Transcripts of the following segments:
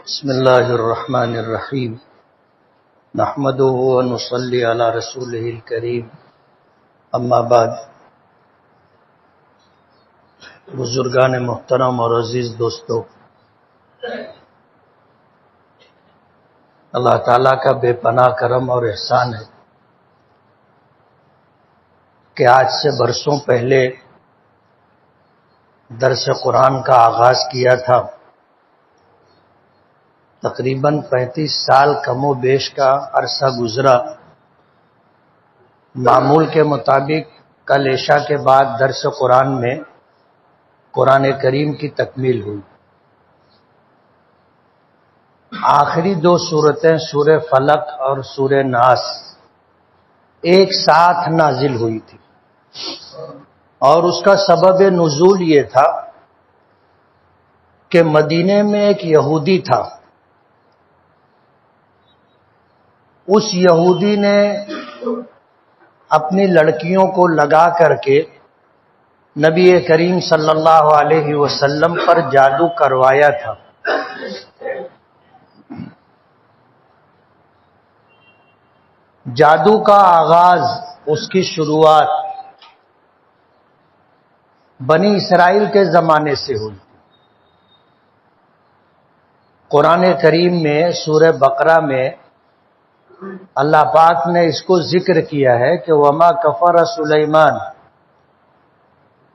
بسم اللہ الرحمن الرحیم نحمده ونصلی علی رسولہ الکریم اما بعد بزرگان محترم اور عزیز دوستو، اللہ تعالیٰ کا بے پناہ کرم اور احسان ہے کہ آج سے برسوں پہلے درس قرآن کا آغاز کیا تھا۔ تقریباً 35 سال کم و بیش کا عرصہ گزرا۔ معمول کے مطابق کل عشاء کے بعد درس قرآن میں قرآن کریم کی تکمیل ہوئی۔ آخری 2 سورتیں سورہ فلق اور سورہ ناس ایک ساتھ نازل ہوئی تھی، اور اس کا سبب نزول یہ تھا کہ مدینے میں ایک یہودی تھا۔ اس یہودی نے اپنی لڑکیوں کو لگا کر کے نبی کریم صلی اللہ علیہ وسلم پر جادو کروایا تھا۔ جادو کا آغاز، اس کی شروعات بنی اسرائیل کے زمانے سے ہوئی۔ قرآن کریم میں سورہ بقرہ میں اللہ پاک نے اس کو ذکر کیا ہے کہ وما کفر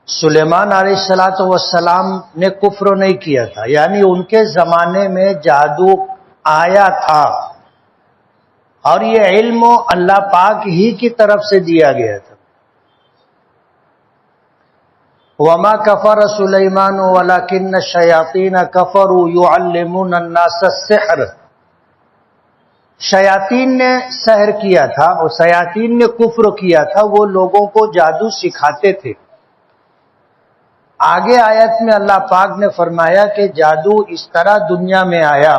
سلیمان علیہ السلام نے کفر نہیں کیا تھا، یعنی ان کے زمانے میں جادو آیا تھا، اور یہ علم اللہ پاک ہی کی طرف سے دیا گیا تھا۔ وما کفر سلیمان ولکن الشیاطین کفروا یعلمون الناس السحر، شیاطین نے سحر کیا تھا اور شیاطین نے کفر کیا تھا، وہ لوگوں کو جادو سکھاتے تھے۔ آگے آیت میں اللہ پاک نے فرمایا کہ جادو اس طرح دنیا میں آیا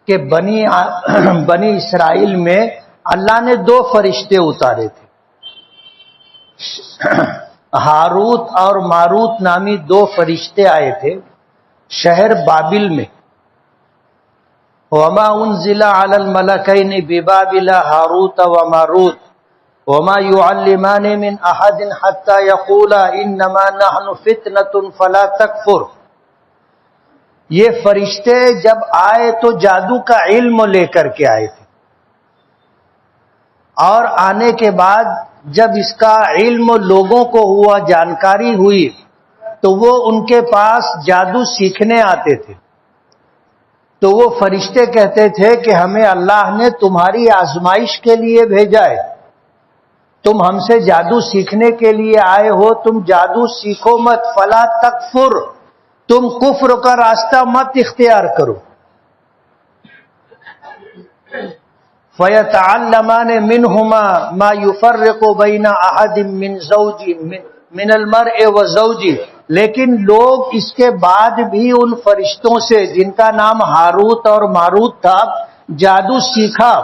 کہ بنی اسرائیل میں اللہ نے 2 فرشتے اتارے تھے، ہاروت اور ماروت نامی 2 فرشتے آئے تھے شہر بابل میں۔ وما انزل على الملكين ببابل هاروت وماروت وما يعلمان من احد حتى يقولا انما نحن فتنة فلا تكفر۔ یہ فرشتے جب آئے تو جادو کا علم لے کر کے آئے تھے، اور آنے کے بعد جب اس کا علم لوگوں کو ہوا، جانکاری ہوئی، تو وہ ان کے پاس جادو سیکھنے آتے تھے۔ تو وہ فرشتے کہتے تھے کہ ہمیں اللہ نے تمہاری آزمائش کے لیے بھیجا ہے، تم ہم سے جادو سیکھنے کے لیے آئے ہو، تم جادو سیکھو مت، فلا تکفر، تم کفر کا راستہ مت اختیار کرو۔ فَيَتَعَلَّمَانِ مِنْهُمَا مَا يُفَرِّقُ بَيْنَ أَحَدٍ مِنَ الْمَرْءِ وَزَوْجِهِ، لیکن لوگ اس کے بعد بھی ان فرشتوں سے جن کا نام ہاروت اور ماروت تھا جادو سیکھا۔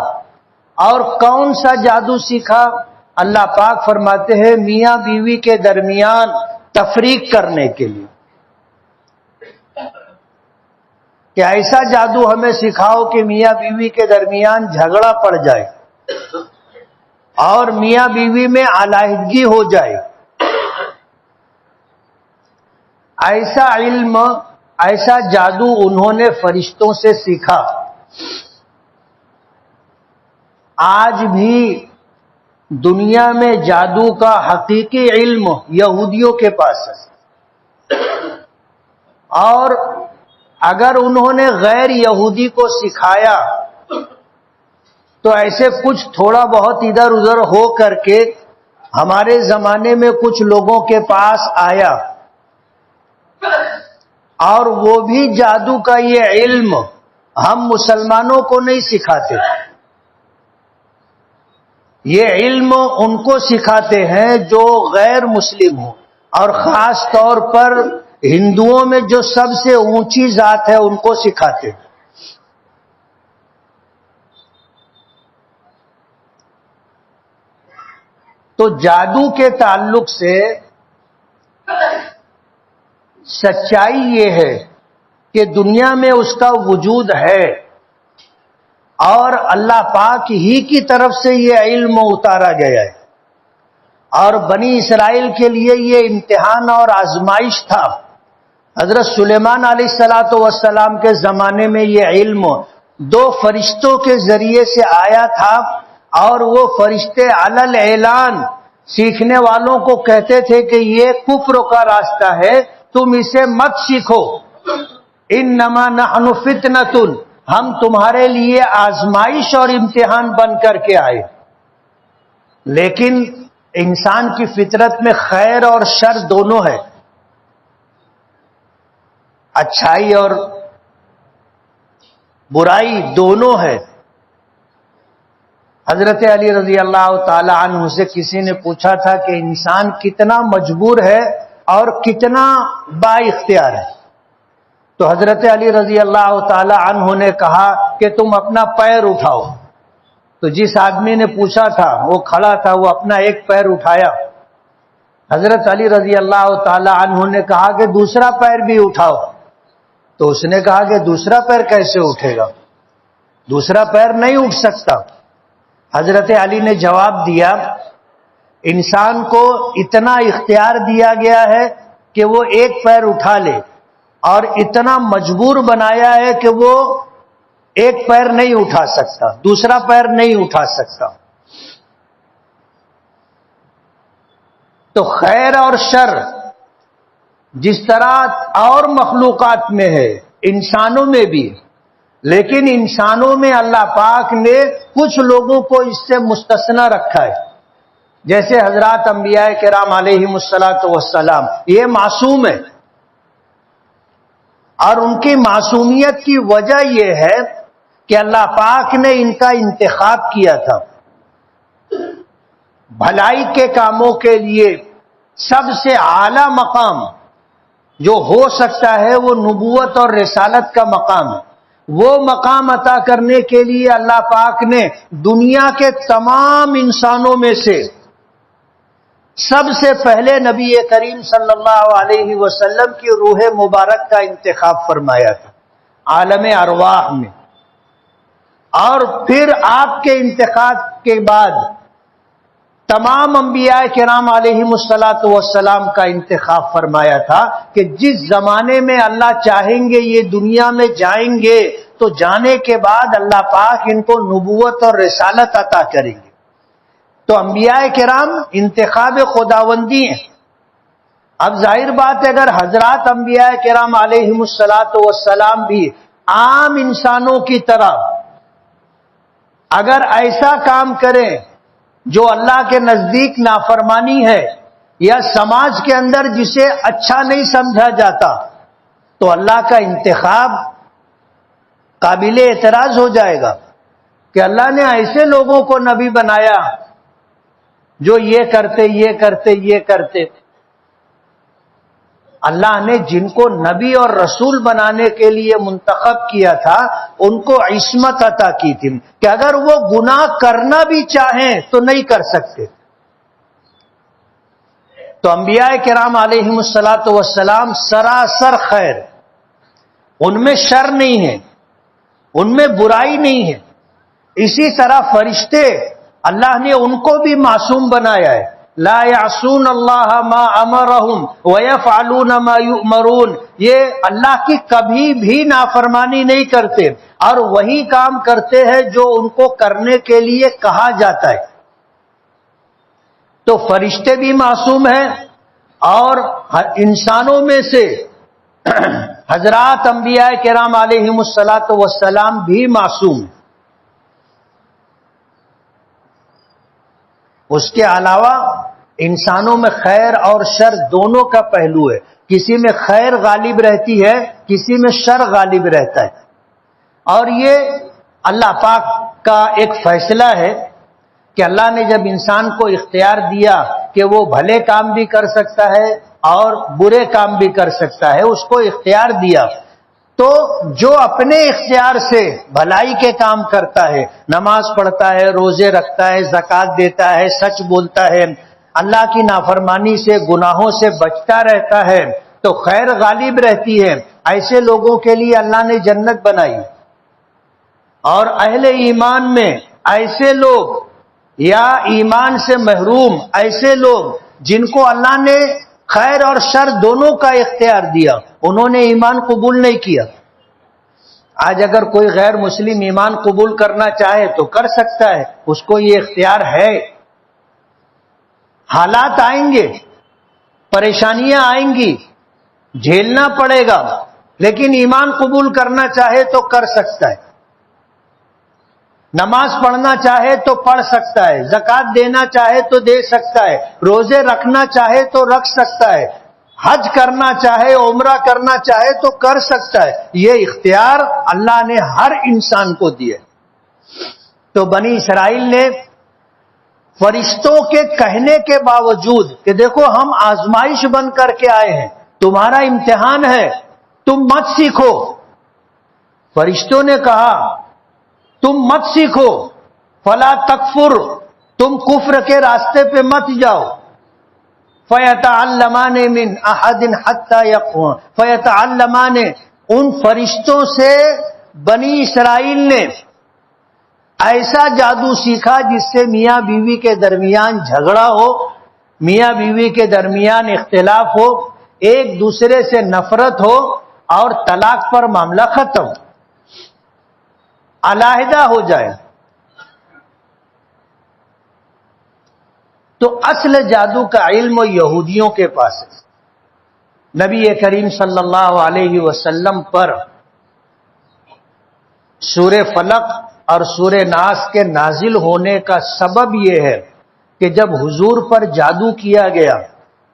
اور کون سا جادو سیکھا؟ اللہ پاک فرماتے ہیں میاں بیوی کے درمیان تفریق کرنے کے لیے، کہ ایسا جادو ہمیں سکھاؤ کہ میاں بیوی کے درمیان جھگڑا پڑ جائے اور میاں بیوی میں علیحدگی ہو جائے۔ ایسا علم، ایسا جادو انہوں نے فرشتوں سے سیکھا۔ آج بھی دنیا میں جادو کا حقیقی علم یہودیوں کے پاس ہے، اور اگر انہوں نے غیر یہودی کو سکھایا تو ایسے کچھ تھوڑا بہت ادھر ادھر ہو کر کے ہمارے زمانے میں کچھ لوگوں کے پاس آیا، اور وہ بھی جادو کا یہ علم ہم مسلمانوں کو نہیں سکھاتے، یہ علم ان کو سکھاتے ہیں جو غیر مسلم ہوں، اور خاص طور پر ہندوؤں میں جو سب سے اونچی ذات ہے ان کو سکھاتے ہیں۔ تو جادو کے تعلق سے سچائی یہ ہے کہ دنیا میں اس کا وجود ہے اور اللہ پاک ہی کی طرف سے یہ علم اتارا گیا ہے، اور بنی اسرائیل کے لیے یہ امتحان اور آزمائش تھا۔ حضرت سلیمان علیہ الصلوۃ والسلام کے زمانے میں یہ علم 2 فرشتوں کے ذریعے سے آیا تھا، اور وہ فرشتے علل اعلان سیکھنے والوں کو کہتے تھے کہ یہ کفر کا راستہ ہے، تم اسے مت سیکھو، انما نحن فتنۃ، ہم تمہارے لیے آزمائش اور امتحان بن کر کے آئے۔ لیکن انسان کی فطرت میں خیر اور شر دونوں ہے، اچھائی اور برائی دونوں ہے۔ حضرت علی رضی اللہ تعالی عنہ سے کسی نے پوچھا تھا کہ انسان کتنا مجبور ہے اور کتنا با اختیار ہے، تو حضرت علی رضی اللہ تعالی عنہ نے کہا کہ تم اپنا پیر اٹھاؤ۔ تو جس آدمی نے پوچھا تھا وہ کھڑا تھا، وہ اپنا ایک پیر اٹھایا۔ حضرت علی رضی اللہ تعالی عنہ نے کہا کہ دوسرا پیر بھی اٹھاؤ۔ تو اس نے کہا کہ دوسرا پیر کیسے اٹھے گا، دوسرا پیر نہیں اٹھ سکتا۔ حضرت علی نے جواب دیا، انسان کو اتنا اختیار دیا گیا ہے کہ وہ ایک پیر اٹھا لے، اور اتنا مجبور بنایا ہے کہ وہ ایک پیر نہیں اٹھا سکتا، دوسرا پیر نہیں اٹھا سکتا۔ تو خیر اور شر جس طرح اور مخلوقات میں ہے، انسانوں میں بھی، لیکن انسانوں میں اللہ پاک نے کچھ لوگوں کو اس سے مستثنا رکھا ہے، جیسے حضرات انبیاء کرام علیہم الصلاۃ والسلام، یہ معصوم ہے، اور ان کی معصومیت کی وجہ یہ ہے کہ اللہ پاک نے ان کا انتخاب کیا تھا۔ بھلائی کے کاموں کے لیے سب سے اعلی مقام جو ہو سکتا ہے وہ نبوت اور رسالت کا مقام ہے۔ وہ مقام عطا کرنے کے لیے اللہ پاک نے دنیا کے تمام انسانوں میں سے سب سے پہلے نبی کریم صلی اللہ علیہ وسلم کی روح مبارک کا انتخاب فرمایا تھا عالم ارواح میں، اور پھر آپ کے انتخاب کے بعد تمام انبیاء کرام علیہم الصلاۃ والسلام کا انتخاب فرمایا تھا کہ جس زمانے میں اللہ چاہیں گے یہ دنیا میں جائیں گے، تو جانے کے بعد اللہ پاک ان کو نبوت اور رسالت عطا کریں گے۔ تو انبیاء کرام انتخاب خداوندی ہیں۔ اب ظاہر بات ہے، اگر حضرات انبیاء کرام علیہم الصلاۃ والسلام بھی عام انسانوں کی طرح اگر ایسا کام کریں جو اللہ کے نزدیک نافرمانی ہے، یا سماج کے اندر جسے اچھا نہیں سمجھا جاتا، تو اللہ کا انتخاب قابل اعتراض ہو جائے گا کہ اللہ نے ایسے لوگوں کو نبی بنایا جو یہ کرتے یہ کرتے یہ کرتے۔ اللہ نے جن کو نبی اور رسول بنانے کے لیے منتخب کیا تھا ان کو عصمت عطا کی تھی کہ اگر وہ گناہ کرنا بھی چاہیں تو نہیں کر سکتے۔ تو انبیاء کرام علیہم الصلاۃ والسلام سراسر خیر، ان میں شر نہیں ہے، ان میں برائی نہیں ہے۔ اسی طرح فرشتے اللہ نے ان کو بھی معصوم بنایا ہے، لا یعصون اللہ ما امرہم ویفعلون ما یؤمرون، یہ اللہ کی کبھی بھی نافرمانی نہیں کرتے اور وہی کام کرتے ہیں جو ان کو کرنے کے لیے کہا جاتا ہے۔ تو فرشتے بھی معصوم ہیں، اور انسانوں میں سے حضرات انبیاء کرام علیہم الصلاۃ والسلام بھی معصوم ہیں۔ اس کے علاوہ انسانوں میں خیر اور شر دونوں کا پہلو ہے، کسی میں خیر غالب رہتی ہے، کسی میں شر غالب رہتا ہے، اور یہ اللہ پاک کا ایک فیصلہ ہے کہ اللہ نے جب انسان کو اختیار دیا کہ وہ بھلے کام بھی کر سکتا ہے اور برے کام بھی کر سکتا ہے، اس کو اختیار دیا، تو جو اپنے اختیار سے بھلائی کے کام کرتا ہے، نماز پڑھتا ہے، روزے رکھتا ہے، زکوٰۃ دیتا ہے، سچ بولتا ہے، اللہ کی نافرمانی سے گناہوں سے بچتا رہتا ہے، تو خیر غالب رہتی ہے۔ ایسے لوگوں کے لیے اللہ نے جنت بنائی. اور اہل ایمان میں ایسے لوگ یا ایمان سے محروم ایسے لوگ جن کو اللہ نے خیر اور شر دونوں کا اختیار دیا، انہوں نے ایمان قبول نہیں کیا. آج اگر کوئی غیر مسلم ایمان قبول کرنا چاہے تو کر سکتا ہے، اس کو یہ اختیار ہے. حالات آئیں گے، پریشانیاں آئیں گی، جھیلنا پڑے گا، لیکن ایمان قبول کرنا چاہے تو کر سکتا ہے. نماز پڑھنا چاہے تو پڑھ سکتا ہے، زکوٰۃ دینا چاہے تو دے سکتا ہے، روزے رکھنا چاہے تو رکھ سکتا ہے، حج کرنا چاہے، عمرہ کرنا چاہے تو کر سکتا ہے. یہ اختیار اللہ نے ہر انسان کو دیا. تو بنی اسرائیل نے فرشتوں کے کہنے کے باوجود کہ دیکھو ہم آزمائش بن کر کے آئے ہیں، تمہارا امتحان ہے، تم مت سیکھو. فرشتوں نے کہا تم مت سیکھو، فلا تکفر، تم کفر کے راستے پہ مت جاؤ. فیتعلمان من احد حتی یقوم، فیتعلمان، ان فرشتوں سے بنی اسرائیل نے ایسا جادو سیکھا جس سے میاں بیوی کے درمیان جھگڑا ہو، میاں بیوی کے درمیان اختلاف ہو، ایک دوسرے سے نفرت ہو اور طلاق پر معاملہ ختم، علیحدہ ہو جائے. تو اصل جادو کا علم یہودیوں کے پاس ہے. نبی کریم صلی اللہ علیہ وسلم پر سورہ فلق اور سورہ ناس کے نازل ہونے کا سبب یہ ہے کہ جب حضور پر جادو کیا گیا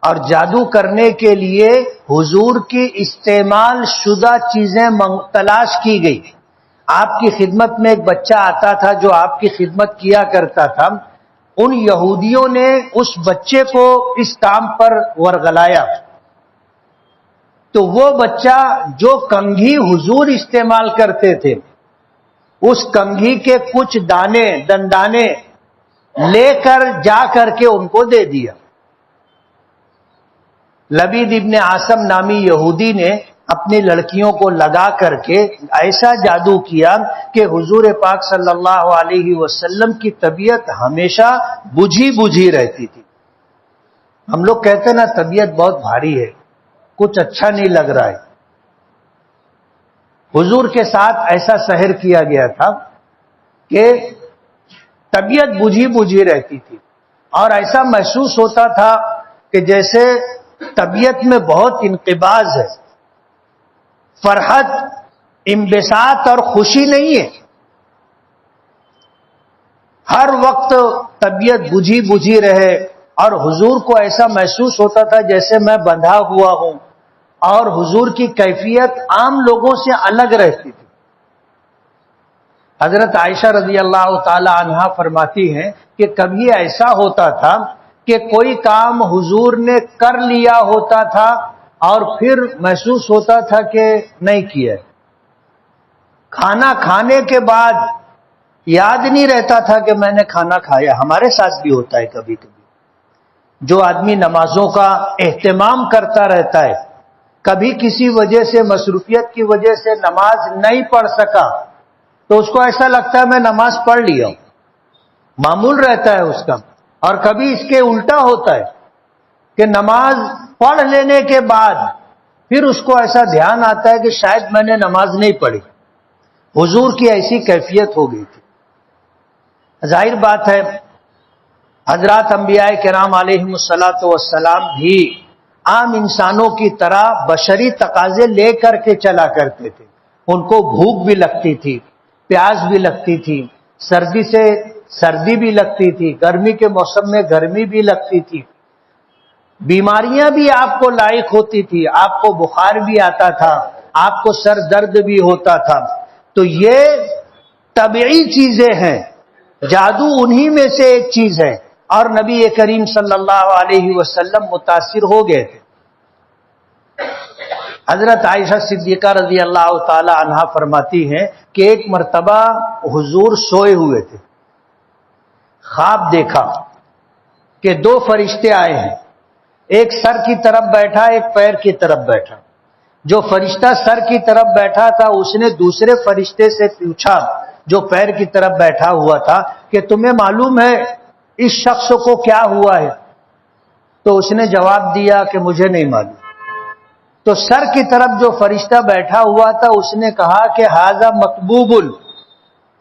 اور جادو کرنے کے لیے حضور کی استعمال شدہ چیزیں تلاش کی گئی. آپ کی خدمت میں ایک بچہ آتا تھا جو آپ کی خدمت کیا کرتا تھا. ان یہودیوں نے اس بچے کو اس کام پر ورغلایا. تو وہ بچہ جو کنگھی حضور استعمال کرتے تھے، اس کنگھی کے کچھ دانے دندانے لے کر جا کر کے ان کو دے دیا. لبید ابن عاصم نامی یہودی نے اپنی لڑکیوں کو لگا کر کے ایسا جادو کیا کہ حضور پاک صلی اللہ علیہ وسلم کی طبیعت ہمیشہ بجھی بجھی رہتی تھی. ہم لوگ کہتے ہیں نا طبیعت بہت بھاری ہے، کچھ اچھا نہیں لگ رہا ہے. حضور کے ساتھ ایسا سحر کیا گیا تھا کہ طبیعت بجھی بجھی رہتی تھی اور ایسا محسوس ہوتا تھا کہ جیسے طبیعت میں بہت انقباض ہے، فرحت، انبساط اور خوشی نہیں ہے. ہر وقت طبیعت بجھی بجھی رہے اور حضور کو ایسا محسوس ہوتا تھا جیسے میں بندھا ہوا ہوں، اور حضور کی کیفیت عام لوگوں سے الگ رہتی تھی. حضرت عائشہ رضی اللہ تعالی عنہا فرماتی ہیں کہ کبھی ایسا ہوتا تھا کہ کوئی کام حضور نے کر لیا ہوتا تھا اور پھر محسوس ہوتا تھا کہ نہیں کیا. کھانا کھانے کے بعد یاد نہیں رہتا تھا کہ میں نے کھانا کھایا. ہمارے ساتھ بھی ہوتا ہے کبھی کبھی. جو آدمی نمازوں کا اہتمام کرتا رہتا ہے، کبھی کسی وجہ سے مصروفیت کی وجہ سے نماز نہیں پڑھ سکا تو اس کو ایسا لگتا ہے میں نماز پڑھ لیا ہوں، معمول رہتا ہے اس کا. اور کبھی اس کے الٹا ہوتا ہے کہ نماز پڑھ لینے کے بعد پھر اس کو ایسا دھیان آتا ہے کہ شاید میں نے نماز نہیں پڑھی. حضور کی ایسی کیفیت ہو گئی تھی. ظاہر بات ہے حضرات انبیاء کرام علیہم الصلاۃ والسلام بھی عام انسانوں کی طرح بشری تقاضے لے کر کے چلا کرتے تھے. ان کو بھوک بھی لگتی تھی، پیاس بھی لگتی تھی، سردی سے سردی بھی لگتی تھی، گرمی کے موسم میں گرمی بھی لگتی تھی، بیماریاں بھی آپ کو لاحق ہوتی تھی، آپ کو بخار بھی آتا تھا، آپ کو سر درد بھی ہوتا تھا. تو یہ طبعی چیزیں ہیں. جادو انہی میں سے ایک چیز ہے اور نبی کریم صلی اللہ علیہ وسلم متاثر ہو گئے تھے. حضرت عائشہ صدیقہ رضی اللہ تعالی عنہا فرماتی ہیں کہ ایک مرتبہ حضور سوئے ہوئے تھے، خواب دیکھا کہ دو فرشتے آئے ہیں، ایک سر کی طرف بیٹھا، ایک پیر کی طرف بیٹھا. جو فرشتہ سر کی طرف بیٹھا تھا اس نے دوسرے فرشتے سے پوچھا جو پیر کی طرف بیٹھا ہوا تھا کہ تمہیں معلوم ہے اس شخص کو کیا ہوا ہے؟ تو اس نے جواب دیا کہ مجھے نہیں معلوم۔ تو سر کی طرف جو فرشتہ بیٹھا ہوا تھا اس نے کہا کہ ھذا مکبوب،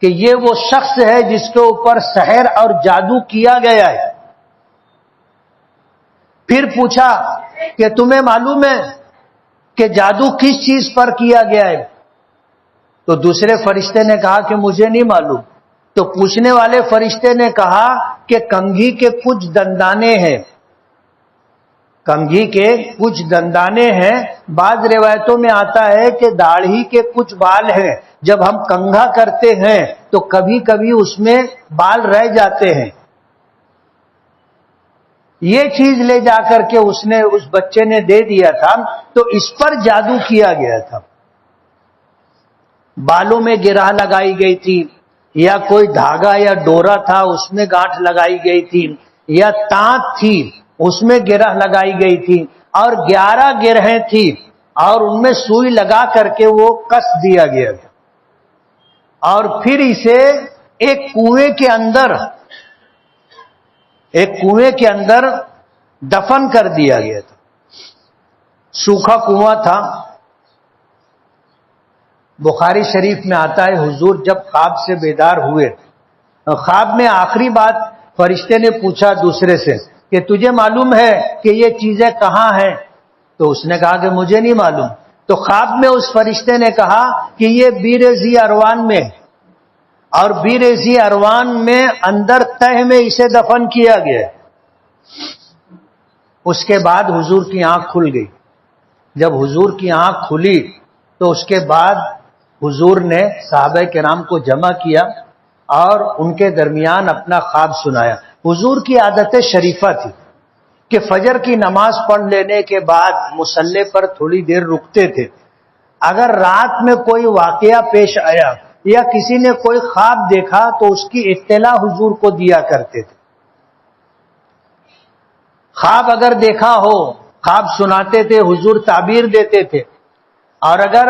کہ یہ وہ شخص ہے جس کے اوپر سحر اور جادو کیا گیا ہے۔ پھر پوچھا کہ تمہیں معلوم ہے کہ جادو کس چیز پر کیا گیا ہے؟ تو دوسرے فرشتے نے کہا کہ مجھے نہیں معلوم۔ تو پوچھنے والے فرشتے نے کہا کہ کنگھی کے کچھ دندانے ہیں، کنگھی کے کچھ دندانے ہیں۔ بعض روایتوں میں آتا ہے کہ داڑھی کے کچھ بال ہیں، جب ہم کنگھا کرتے ہیں تو کبھی کبھی اس میں بال رہ جاتے ہیں۔ یہ چیز لے جا کر کے اس بچے نے دے دیا تھا، تو اس پر جادو کیا گیا تھا۔ بالوں میں گرہ لگائی گئی تھی، یا کوئی دھاگا یا ڈورا تھا اس میں گانٹھ لگائی گئی تھی، یا تانت تھی اس میں گرہ لگائی گئی تھی، اور 11 گرہیں تھی اور ان میں سوئی لگا کر کے وہ کس دیا گیا تھا، اور پھر اسے ایک کنویں کے اندر دفن کر دیا گیا تھا۔ سوکھا کنواں تھا۔ بخاری شریف میں آتا ہے حضور جب خواب سے بیدار ہوئے، خواب میں آخری بات فرشتے نے پوچھا دوسرے سے کہ تجھے معلوم ہے کہ یہ چیزیں کہاں ہیں؟ تو اس نے کہا کہ مجھے نہیں معلوم۔ تو خواب میں اس فرشتے نے کہا کہ یہ بیر ذی اروان میں، اور بیر ذی اروان میں اندر تہ میں اسے دفن کیا گیا۔ اس کے بعد حضور کی آنکھ کھل گئی۔ جب حضور کی آنکھ کھلی تو اس کے بعد حضور نے صحابہ کرام کو جمع کیا اور ان کے درمیان اپنا خواب سنایا۔ حضور کی عادت شریفہ تھی کہ فجر کی نماز پڑھ لینے کے بعد مصلی پر تھوڑی دیر رکتے تھے۔ اگر رات میں کوئی واقعہ پیش آیا یا کسی نے کوئی خواب دیکھا تو اس کی اطلاع حضور کو دیا کرتے تھے۔ خواب اگر دیکھا ہو خواب سناتے تھے، حضور تعبیر دیتے تھے، اور اگر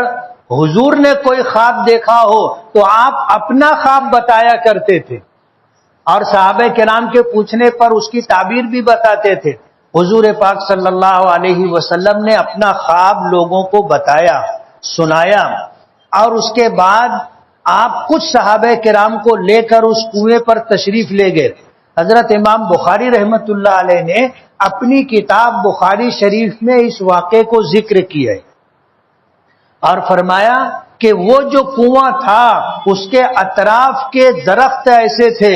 حضور نے کوئی خواب دیکھا ہو تو آپ اپنا خواب بتایا کرتے تھے، اور صحابہ کرام کے پوچھنے پر اس کی تعبیر بھی بتاتے تھے۔ حضور پاک صلی اللہ علیہ وسلم نے اپنا خواب لوگوں کو بتایا، سنایا، اور اس کے بعد آپ کچھ صحابہ کرام کو لے کر اس کنویں پر تشریف لے گئے۔ حضرت امام بخاری رحمت اللہ علیہ نے اپنی کتاب بخاری شریف میں اس واقعے کو ذکر کیا ہے، اور فرمایا کہ وہ جو کنواں تھا اس کے اطراف کے درخت ایسے تھے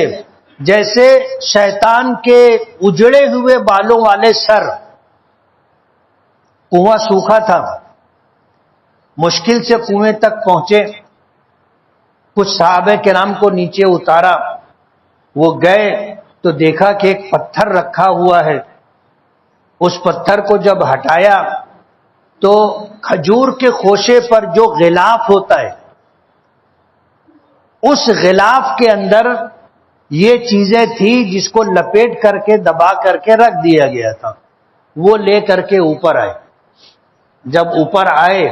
جیسے شیطان کے اجڑے ہوئے بالوں والے سر۔ کنواں سوکھا تھا، مشکل سے کنویں تک پہنچے، کچھ صحابہ کرام کو نیچے اتارا، وہ گئے تو دیکھا کہ ایک پتھر رکھا ہوا ہے۔ اس پتھر کو جب ہٹایا تو کھجور کے خوشے پر جو غلاف ہوتا ہے اس غلاف کے اندر یہ چیزیں تھی جس کو لپیٹ کر کے دبا کر کے رکھ دیا گیا تھا۔ وہ لے کر کے اوپر آئے۔ جب اوپر آئے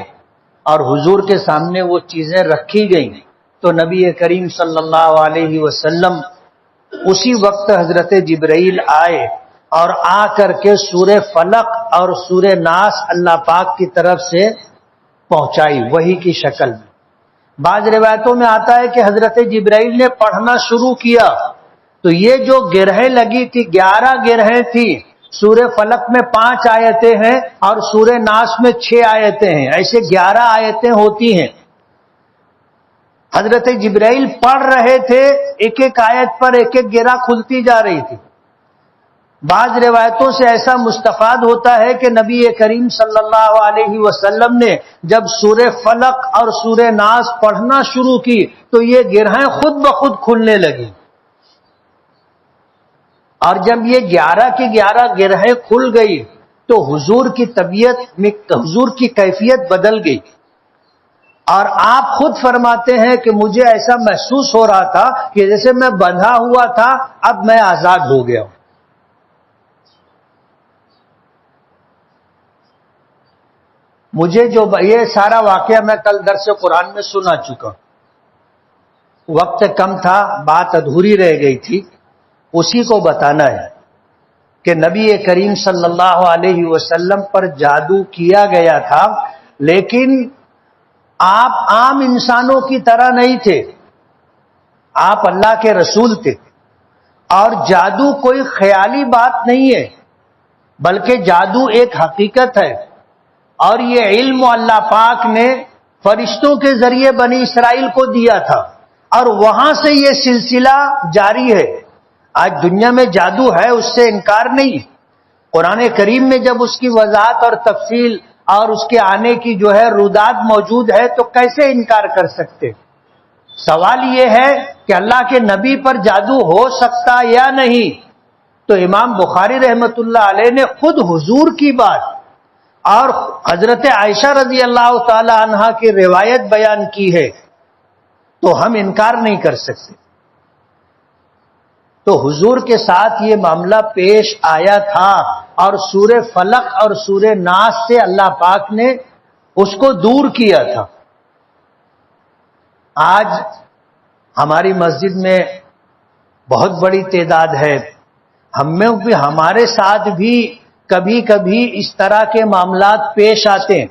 اور حضور کے سامنے وہ چیزیں رکھی گئیں تو نبی کریم صلی اللہ علیہ وسلم اسی وقت حضرت جبرائیل آئے اور آ کر کے سورہ فلق اور سورہ ناس اللہ پاک کی طرف سے پہنچائی وحی کی شکل میں۔ بعض روایتوں میں آتا ہے کہ حضرت جبرائیل نے پڑھنا شروع کیا تو یہ جو گرہیں لگی تھی 11 گرہیں تھی۔ سورہ فلق میں 5 آیتیں ہیں اور سورہ ناس میں 6 آیتیں ہیں، ایسے 11 آیتیں ہوتی ہیں۔ حضرت جبرائیل پڑھ رہے تھے، ایک ایک آیت پر ایک ایک گرہ کھلتی جا رہی تھی۔ بعض روایتوں سے ایسا مستفاد ہوتا ہے کہ نبی کریم صلی اللہ علیہ وسلم نے جب سورہ فلق اور سورہ ناس پڑھنا شروع کی تو یہ گرہیں خود بخود کھلنے لگی، اور جب یہ 11 کی 11 گرہیں کھل گئی تو حضور کی طبیعت میں حضور کی کیفیت بدل گئی، اور آپ خود فرماتے ہیں کہ مجھے ایسا محسوس ہو رہا تھا کہ جیسے میں بندھا ہوا تھا اب میں آزاد ہو گیا ہوں۔ مجھے جو یہ سارا واقعہ میں کل درس قرآن میں سنا چکا ہوں، وقت کم تھا، بات ادھوری رہ گئی تھی، اسی کو بتانا ہے کہ نبی کریم صلی اللہ علیہ وسلم پر جادو کیا گیا تھا، لیکن آپ عام انسانوں کی طرح نہیں تھے، آپ اللہ کے رسول تھے، اور جادو کوئی خیالی بات نہیں ہے، بلکہ جادو ایک حقیقت ہے، اور یہ علم اللہ پاک نے فرشتوں کے ذریعے بنی اسرائیل کو دیا تھا، اور وہاں سے یہ سلسلہ جاری ہے۔ آج دنیا میں جادو ہے، اس سے انکار نہیں۔ قرآن کریم میں جب اس کی وضاحت اور تفصیل اور اس کے آنے کی جو ہے روداد موجود ہے تو کیسے انکار کر سکتے؟ سوال یہ ہے کہ اللہ کے نبی پر جادو ہو سکتا یا نہیں؟ تو امام بخاری رحمت اللہ علیہ نے خود حضور کی بات اور حضرت عائشہ رضی اللہ تعالی عنہا کی روایت بیان کی ہے، تو ہم انکار نہیں کر سکتے۔ تو حضور کے ساتھ یہ معاملہ پیش آیا تھا، اور سورہ فلق اور سورہ ناس سے اللہ پاک نے اس کو دور کیا تھا۔ آج ہماری مسجد میں بہت بڑی تعداد ہے، ہمارے ساتھ بھی کبھی کبھی اس طرح کے معاملات پیش آتے ہیں۔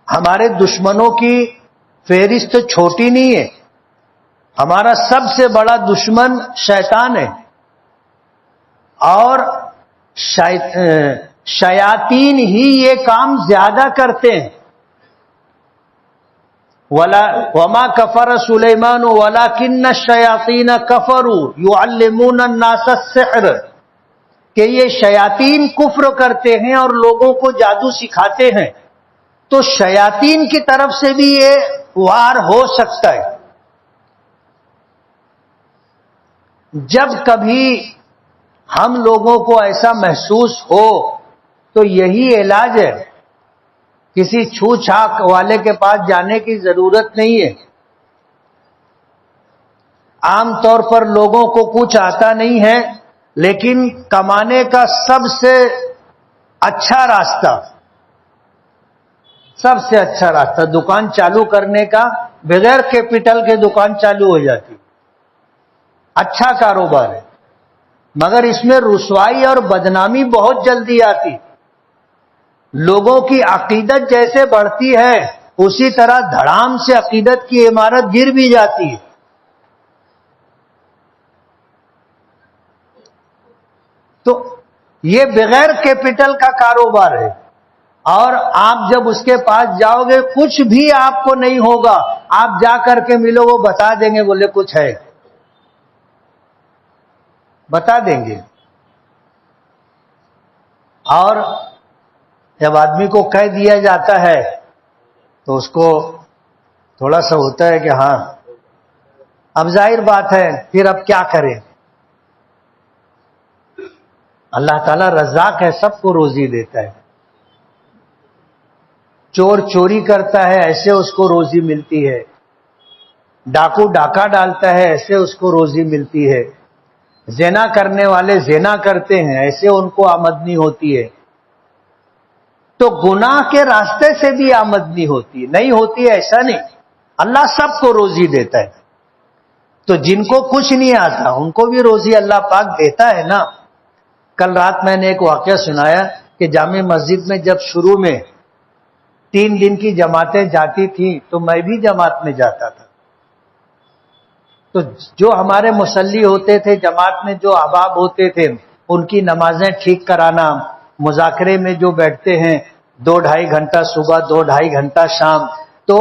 ہمارے دشمنوں کی فہرست چھوٹی نہیں ہے، ہمارا سب سے بڑا دشمن شیطان ہے، اور شیاطین ہی یہ کام زیادہ کرتے ہیں۔ وما کفر سلیمان ولکن الشیاطین کفروا یعلمون الناس السحر، کہ یہ شیاطین کفر کرتے ہیں اور لوگوں کو جادو سکھاتے ہیں، تو شیاطین کی طرف سے بھی یہ وار ہو سکتا ہے۔ جب کبھی ہم لوگوں کو ایسا محسوس ہو تو یہی علاج ہے، کسی چھو چھاک والے کے پاس جانے کی ضرورت نہیں ہے۔ عام طور پر لوگوں کو کچھ آتا نہیں ہے، لیکن کمانے کا سب سے اچھا راستہ، سب سے اچھا راستہ دکان چالو کرنے کا، بغیر کیپٹل کے دکان چالو ہو جاتی، اچھا کاروبار ہے، مگر اس میں رسوائی اور بدنامی بہت جلدی آتی۔ لوگوں کی عقیدت جیسے بڑھتی ہے اسی طرح دھڑام سے عقیدت کی عمارت گر بھی جاتی ہے۔ تو یہ بغیر کیپٹل کا کاروبار ہے، اور آپ جب اس کے پاس جاؤ گے کچھ بھی آپ کو نہیں ہوگا، آپ جا کر کے ملو، وہ بتا دیں گے، بولے کچھ ہے، بتا دیں گے۔ اور جب آدمی کو کہہ دیا جاتا ہے تو اس کو تھوڑا سا ہوتا ہے کہ ہاں اب ظاہر بات ہے، پھر اب کیا کریں؟ اللہ تعالیٰ رزاق ہے، سب کو روزی دیتا ہے۔ چور چوری کرتا ہے ایسے اس کو روزی ملتی ہے، ڈاکو ڈاکہ ڈالتا ہے ایسے اس کو روزی ملتی ہے، زنا کرنے والے زنا کرتے ہیں ایسے ان کو آمدنی ہوتی ہے۔ تو گناہ کے راستے سے بھی آمدنی ہوتی ہے، نہیں ہوتی ہے ایسا نہیں، اللہ سب کو روزی دیتا ہے۔ تو جن کو کچھ نہیں آتا ان کو بھی روزی اللہ پاک دیتا ہے نا۔ کل رات میں نے ایک واقعہ سنایا کہ جامع مسجد میں جب شروع میں 3 دن کی جماعتیں جاتی تھیں تو میں بھی جماعت میں جاتا تھا، تو جو ہمارے مصلی ہوتے تھے جماعت میں، جو احباب ہوتے تھے، ان کی نمازیں ٹھیک کرانا، مذاکرے میں جو بیٹھتے ہیں 2-2.5 گھنٹہ صبح 2-2.5 گھنٹہ شام، تو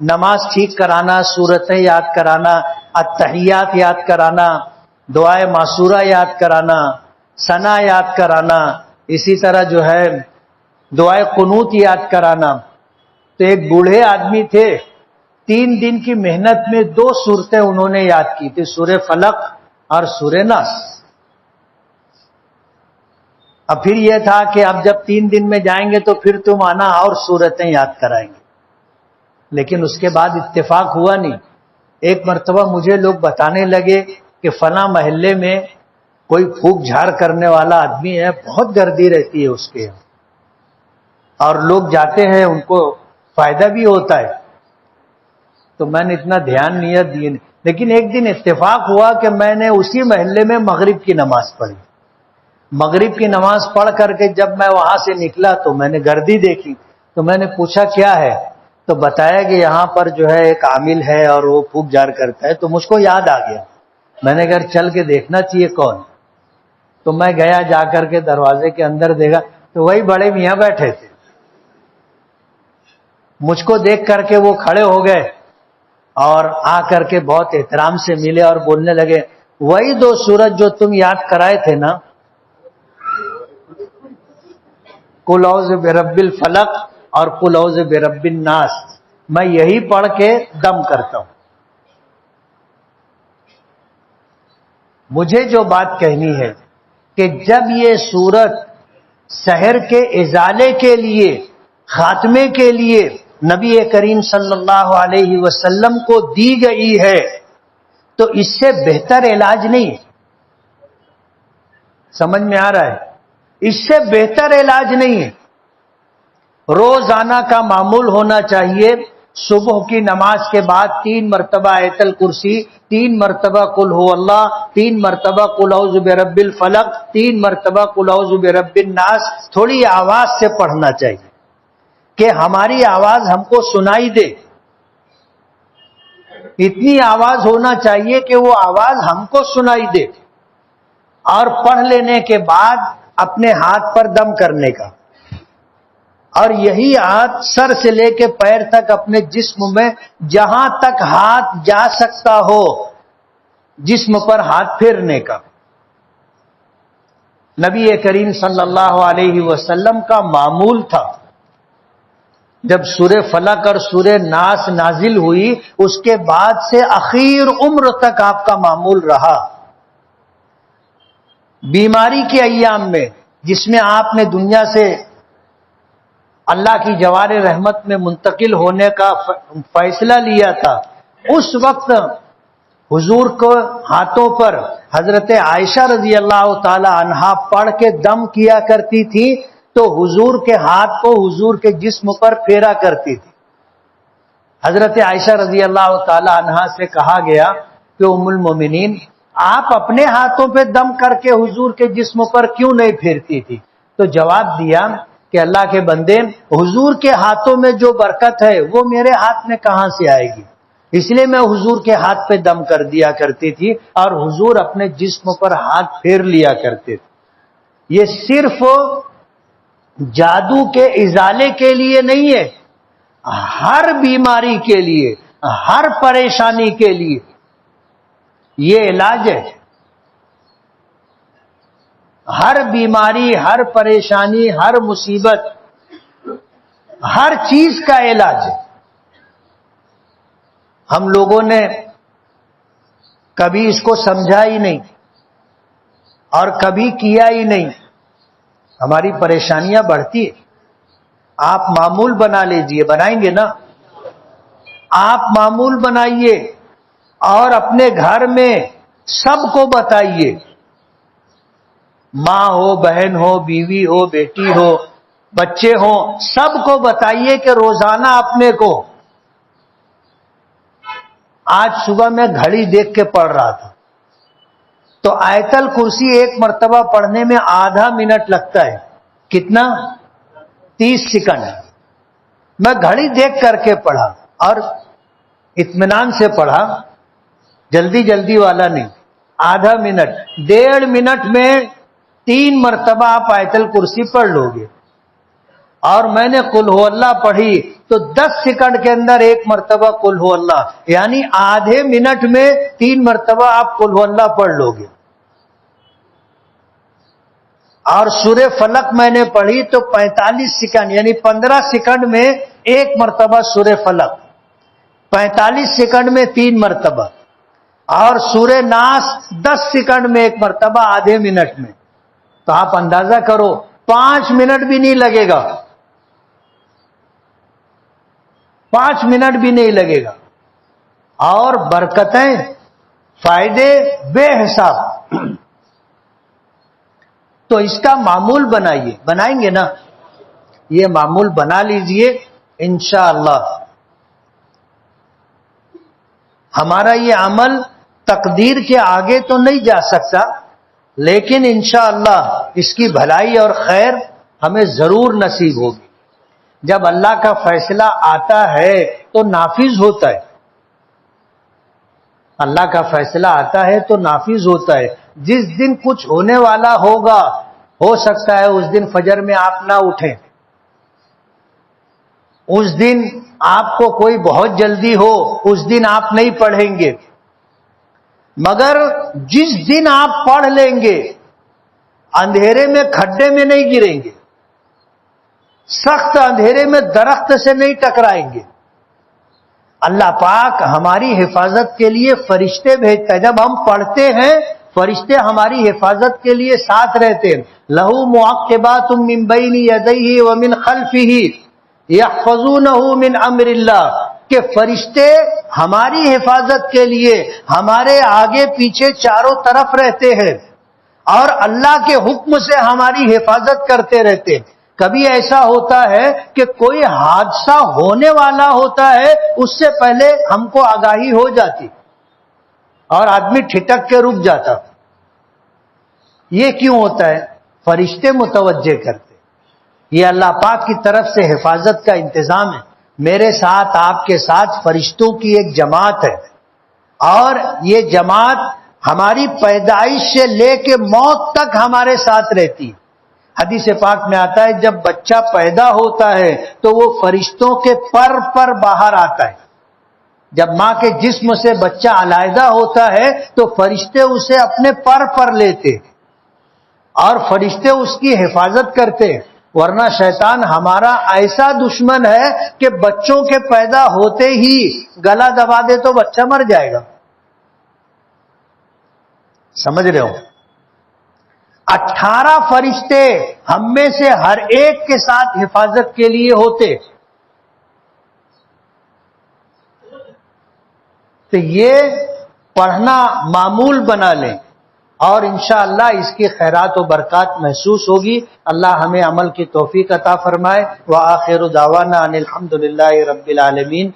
نماز ٹھیک کرانا، سورتیں یاد کرانا، التحیات یاد کرانا، دعائے معصورہ یاد کرانا، ثنا یاد کرانا، اسی طرح جو ہے دعائے قنوت یاد کرانا۔ تو ایک بوڑھے آدمی تھے، 3 دن کی محنت میں 2 سورتیں انہوں نے یاد کی تھی، سورہ فلق اور سورہ ناس۔ اب پھر یہ تھا کہ اب جب 3 دن میں جائیں گے تو پھر تم آنا اور سورتیں یاد کرائیں گے، لیکن اس کے بعد اتفاق ہوا نہیں۔ ایک مرتبہ مجھے لوگ بتانے لگے کہ فلاں محلے میں کوئی پھونک جھاڑ کرنے والا آدمی ہے، بہت گردی رہتی ہے اس کے یہاں، اور لوگ جاتے ہیں ان کو فائدہ بھی ہوتا ہے، تو میں نے اتنا دھیان نہیں دیے، لیکن ایک دن اتفاق ہوا کہ میں نے اسی محلے میں مغرب کی نماز پڑھی۔ مغرب کی نماز پڑھ کر کے جب میں وہاں سے نکلا تو میں نے گردی دیکھی، تو میں نے پوچھا کیا ہے، تو بتایا کہ یہاں پر جو ہے ایک عامل ہے اور وہ پھوک جار کرتا ہے، تو مجھ کو یاد آ گیا، میں نے گھر چل کے دیکھنا چاہیے کون، تو میں گیا، جا کر کے دروازے کے اندر دیکھا تو وہی بڑے میاں بیٹھے تھے۔ مجھ کو دیکھ کر کے وہ کھڑے ہو گئے اور آ کر کے بہت احترام سے ملے اور بولنے لگے، وہی 2 سورت جو تم یاد کرائے تھے نا، قل اعوذ برب الفلق اور قل اعوذ برب الناس، میں یہی پڑھ کے دم کرتا ہوں۔ مجھے جو بات کہنی ہے کہ جب یہ سورت سحر کے ازالے کے لیے، خاتمے کے لیے نبی کریم صلی اللہ علیہ وسلم کو دی گئی ہے تو اس سے بہتر علاج نہیں ہے۔ سمجھ میں آ رہا ہے؟ اس سے بہتر علاج نہیں ہے۔ روزانہ کا معمول ہونا چاہیے، صبح کی نماز کے بعد 3 مرتبہ آیت الکرسی، 3 مرتبہ قل هو اللہ، 3 مرتبہ قل اعوذ برب الفلق، 3 مرتبہ قل اعوذ برب الناس، تھوڑی آواز سے پڑھنا چاہیے کہ ہماری آواز ہم کو سنائی دے۔ اتنی آواز ہونا چاہیے کہ وہ آواز ہم کو سنائی دے، اور پڑھ لینے کے بعد اپنے ہاتھ پر دم کرنے کا، اور یہی ہاتھ سر سے لے کے پیر تک اپنے جسم میں جہاں تک ہاتھ جا سکتا ہو جسم پر ہاتھ پھیرنے کا۔ نبی کریم صلی اللہ علیہ وسلم کا معمول تھا، جب سورہ فلق اور سورہ ناس نازل ہوئی اس کے بعد سے اخیر عمر تک آپ کا معمول رہا۔ بیماری کے ایام میں جس میں آپ نے دنیا سے اللہ کی جوار رحمت میں منتقل ہونے کا فیصلہ لیا تھا، اس وقت حضور کو ہاتھوں پر حضرت عائشہ رضی اللہ تعالی عنہا پڑھ کے دم کیا کرتی تھی تو حضور کے ہاتھ کو حضور کے جسم پر پھیرا کرتی تھی۔ حضرت عائشہ رضی اللہ تعالی عنہا سے کہا گیا کہ ام المومنین، آپ اپنے ہاتھوں پہ دم کر کے حضور کے جسم پر کیوں نہیں پھیرتی تھی؟ تو جواب دیا کہ اللہ کے بندے، حضور کے ہاتھوں میں جو برکت ہے وہ میرے ہاتھ میں کہاں سے آئے گی؟ اس لیے میں حضور کے ہاتھ پہ دم کر دیا کرتی تھی اور حضور اپنے جسم پر ہاتھ پھیر لیا کرتے تھے۔ یہ صرف جادو کے ازالے کے لیے نہیں ہے، ہر بیماری کے لیے، ہر پریشانی کے لیے یہ علاج ہے۔ ہر بیماری، ہر پریشانی، ہر مصیبت، ہر چیز کا علاج ہے۔ ہم لوگوں نے کبھی اس کو سمجھا ہی نہیں اور کبھی کیا ہی نہیں، ہماری پریشانیاں بڑھتی ہیں۔ آپ معمول بنا لیجئے، بنائیں گے نا؟ آپ معمول بنائیے اور اپنے گھر میں سب کو بتائیے، ماں ہو، بہن ہو، بیوی ہو، بیٹی ہو، بچے ہوں، سب کو بتائیے کہ روزانہ اپنے کو۔ آج صبح میں گھڑی دیکھ کے پڑھ رہا تھا تو آیت الکرسی 1 مرتبہ پڑھنے میں آدھا منٹ لگتا ہے، کتنا؟ 30 سیکنڈ۔ میں گھڑی دیکھ کر کے پڑھا اور اطمینان سے پڑھا، جلدی جلدی والا نہیں، آدھا منٹ، 1.5 منٹ میں 3 مرتبہ آپ آیت الکرسی پڑھ لو گے۔ اور میں نے قل ہو اللہ پڑھی تو 10 سیکنڈ کے اندر 1 مرتبہ قل ہو اللہ، یعنی آدھے منٹ میں 3 مرتبہ آپ قل ہو اللہ پڑھ لو گے۔ اور سورہ فلق میں نے پڑھی تو 45 سیکنڈ یعنی 15 سیکنڈ میں 1 مرتبہ سورہ فلق، 45 سیکنڈ میں 3 مرتبہ، اور سورہ ناس 10 سیکنڈ میں 1 مرتبہ، آدھے منٹ میں۔ تو آپ اندازہ کرو 5 منٹ بھی نہیں لگے گا، 5 منٹ بھی نہیں لگے گا، اور برکتیں، فائدے بے حساب۔ تو اس کا معمول بنائیے، بنائیں گے نا؟ یہ معمول بنا لیجئے انشاءاللہ. ہمارا یہ عمل تقدیر کے آگے تو نہیں جا سکتا، لیکن انشاءاللہ اس کی بھلائی اور خیر ہمیں ضرور نصیب ہوگی. جب اللہ کا فیصلہ آتا ہے تو نافذ ہوتا ہے. اللہ کا فیصلہ آتا ہے تو نافذ ہوتا ہے. جس دن کچھ ہونے والا ہوگا، ہو سکتا ہے اس دن فجر میں آپ نہ اٹھیں، اس دن آپ کو کوئی بہت جلدی ہو، اس دن آپ نہیں پڑھیں گے. مگر جس دن آپ پڑھ لیں گے اندھیرے میں کھڈے میں نہیں گریں گے، سخت اندھیرے میں درخت سے نہیں ٹکرائیں گے. اللہ پاک ہماری حفاظت کے لیے فرشتے بھیجتا ہے. جب ہم پڑھتے ہیں فرشتے ہماری حفاظت کے لیے ساتھ رہتے ہیں. لہو معقبات من بین یدیہ ومن خلفہ یحفظونہ من امر اللہ، کہ فرشتے ہماری حفاظت کے لیے ہمارے آگے پیچھے چاروں طرف رہتے ہیں اور اللہ کے حکم سے ہماری حفاظت کرتے رہتے ہیں. کبھی ایسا ہوتا ہے کہ کوئی حادثہ ہونے والا ہوتا ہے، اس سے پہلے ہم کو آگاہی ہو جاتی اور آدمی ٹھٹک کے رک جاتا. یہ کیوں ہوتا ہے؟ فرشتے متوجہ کرتے. یہ اللہ پاک کی طرف سے حفاظت کا انتظام ہے. میرے ساتھ آپ کے ساتھ فرشتوں کی ایک جماعت ہے، اور یہ جماعت ہماری پیدائش سے لے کے موت تک ہمارے ساتھ رہتی. حدیث پاک میں آتا ہے جب بچہ پیدا ہوتا ہے تو وہ فرشتوں کے پر باہر آتا ہے. جب ماں کے جسم سے بچہ علیحدہ ہوتا ہے تو فرشتے اسے اپنے پر لیتے اور فرشتے اس کی حفاظت کرتے. ورنہ شیطان ہمارا ایسا دشمن ہے کہ بچوں کے پیدا ہوتے ہی گلا دبا دے تو بچہ مر جائے گا. سمجھ رہے ہو؟ 18 فرشتے ہم میں سے ہر ایک کے ساتھ حفاظت کے لیے ہوتے. تو یہ پڑھنا معمول بنا لیں اور انشاءاللہ اس کی خیرات و برکات محسوس ہوگی. اللہ ہمیں عمل کی توفیق عطا فرمائے. وآخر دعوانا ان الحمدللہ رب العالمین.